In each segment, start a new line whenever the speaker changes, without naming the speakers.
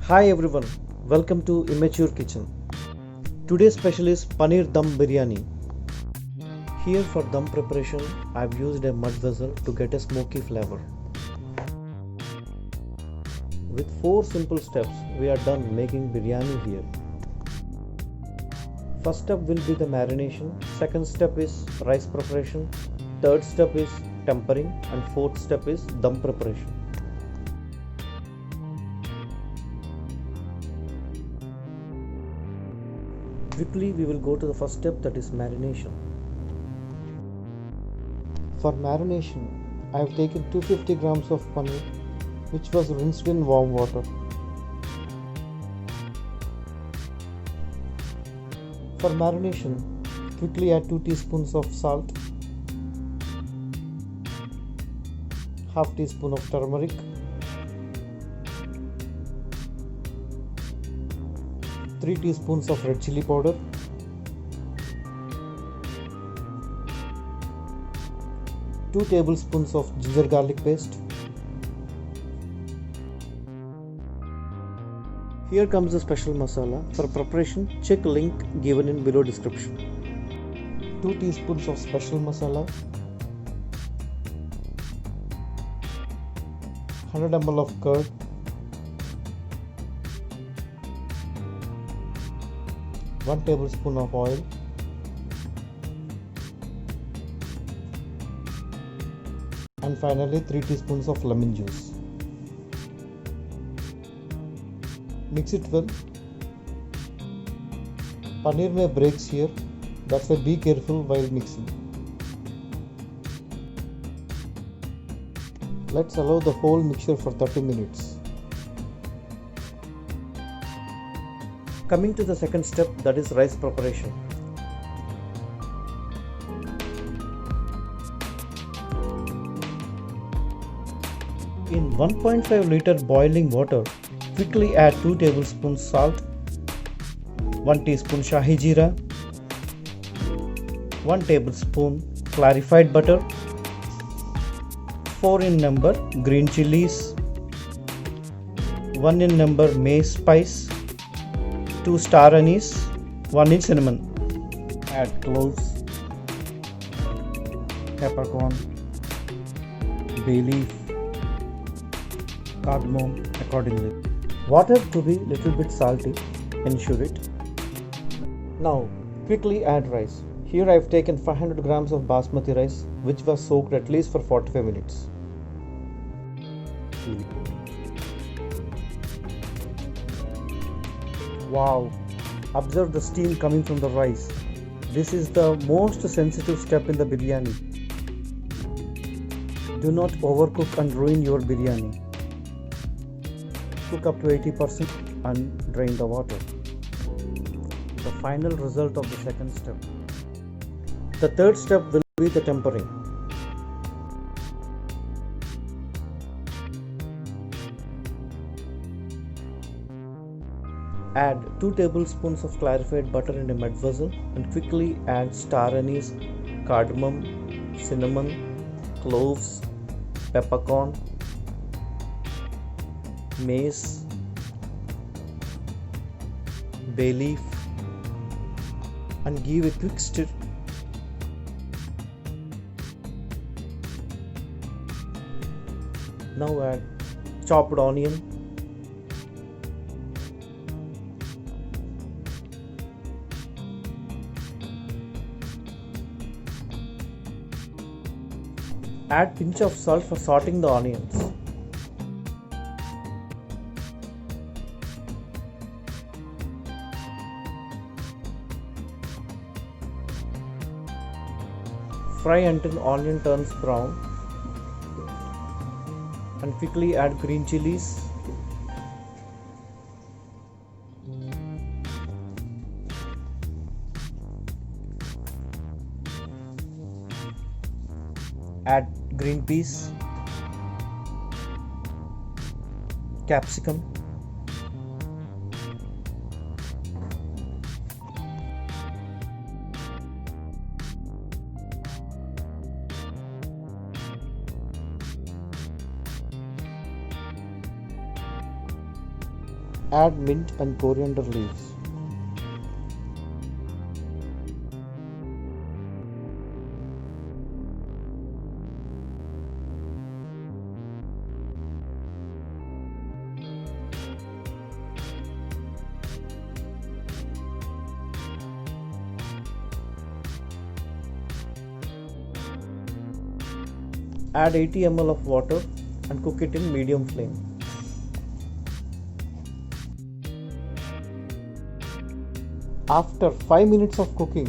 Hi everyone, welcome to Immature Kitchen. Today's special is Paneer Dum Biryani. Here for dum preparation, I've used a mud vessel to get a smoky flavor. With 4 simple steps, we are done making biryani here. First step will be the marination, second step is rice preparation, third step is tempering, and fourth step is dum preparation. Quickly we will go to the first step, that is marination. For marination, I have taken 250 grams of paneer which was rinsed in warm water. For marination, quickly add 2 teaspoons of salt, half teaspoon of turmeric, three teaspoons of red chili powder, two tablespoons of ginger garlic paste. Here comes the special masala. For preparation, check link given in below description. 2 teaspoons of special masala, 100 ml of curd, 1 tablespoon of oil, and finally 3 teaspoons of lemon juice. Mix it well. Paneer may breaks here, that's why be careful while mixing. Let's allow the whole mixture for 30 minutes. Coming to the second step, that is rice preparation. In 1.5 liter boiling water, quickly add 2 tablespoons salt, 1 teaspoon shahi jeera, 1 tablespoon clarified butter, 4 in number green chilies, 1 in number mace spice, 2 star anise, 1 in cinnamon. Add cloves, peppercorn, bay leaf, cardamom accordingly. Water to be little bit salty, ensure it. Now quickly add rice. Here I have taken 500 grams of basmati rice which was soaked at least for 45 minutes. Wow! Observe the steam coming from the rice. This is the most sensitive step in the biryani. Do not overcook and ruin your biryani. Cook up to 80% and drain the water. The final result of the second step. The third step will be the tempering. Add 2 tablespoons of clarified butter in a mud vessel and quickly add star anise, cardamom, cinnamon, cloves, peppercorn, mace, bay leaf, and give a quick stir. Now add chopped onion, add pinch of salt for sauteing the onions. Fry until onion turns brown and quickly add green chilies, add green peas, capsicum, Add mint and coriander leaves. Add 80 ml of water and cook it in medium flame. After 5 minutes of cooking,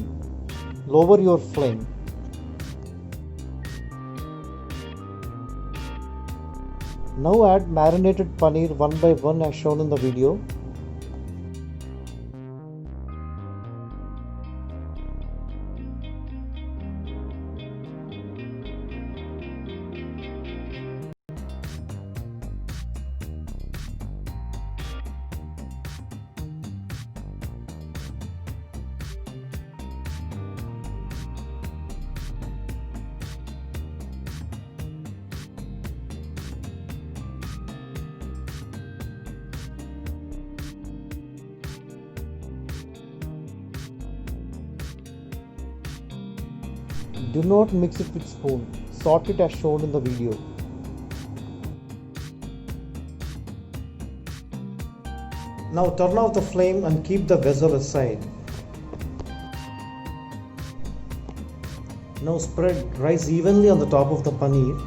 lower your flame. Now add marinated paneer one by one as shown in the video. Do not mix it with spoon. Sort it as shown in the video. Now turn off the flame and keep the vessel aside. Now spread rice evenly on the top of the paneer.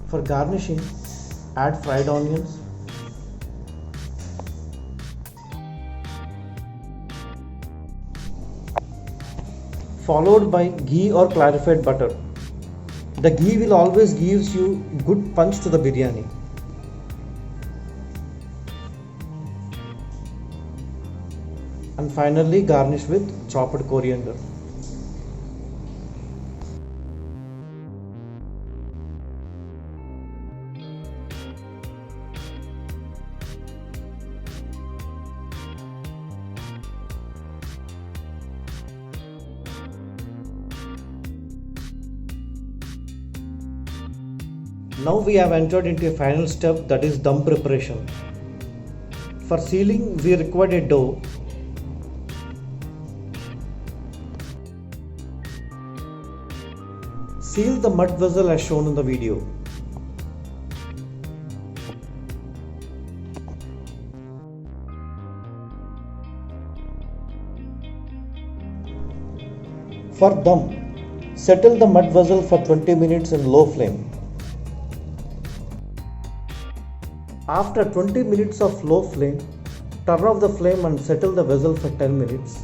For garnishing, add fried onions, followed by ghee or clarified butter. The ghee will always gives you good punch to the biryani. And finally garnish with chopped coriander. Now we have entered into a final step, that is dum preparation. For sealing we require a dough. Seal the mud vessel as shown in the video. For dum, settle the mud vessel for 20 minutes in low flame. After 20 minutes of low flame, turn off the flame and settle the vessel for 10 minutes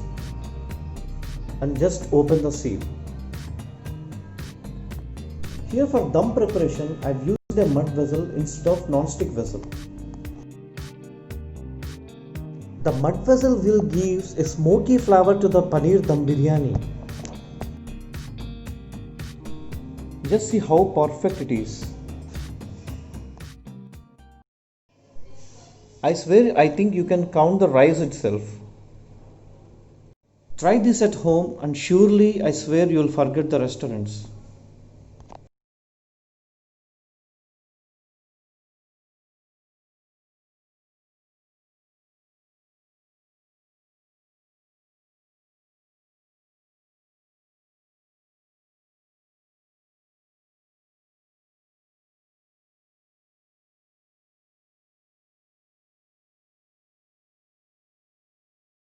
and just open the seal. Here for dum preparation, I have used a mud vessel instead of non-stick vessel. The mud vessel will give a smoky flavor to the paneer dum biryani. Just see how perfect it is. I swear I think you can count the rice itself. Try this at home and surely I swear you will forget the restaurants.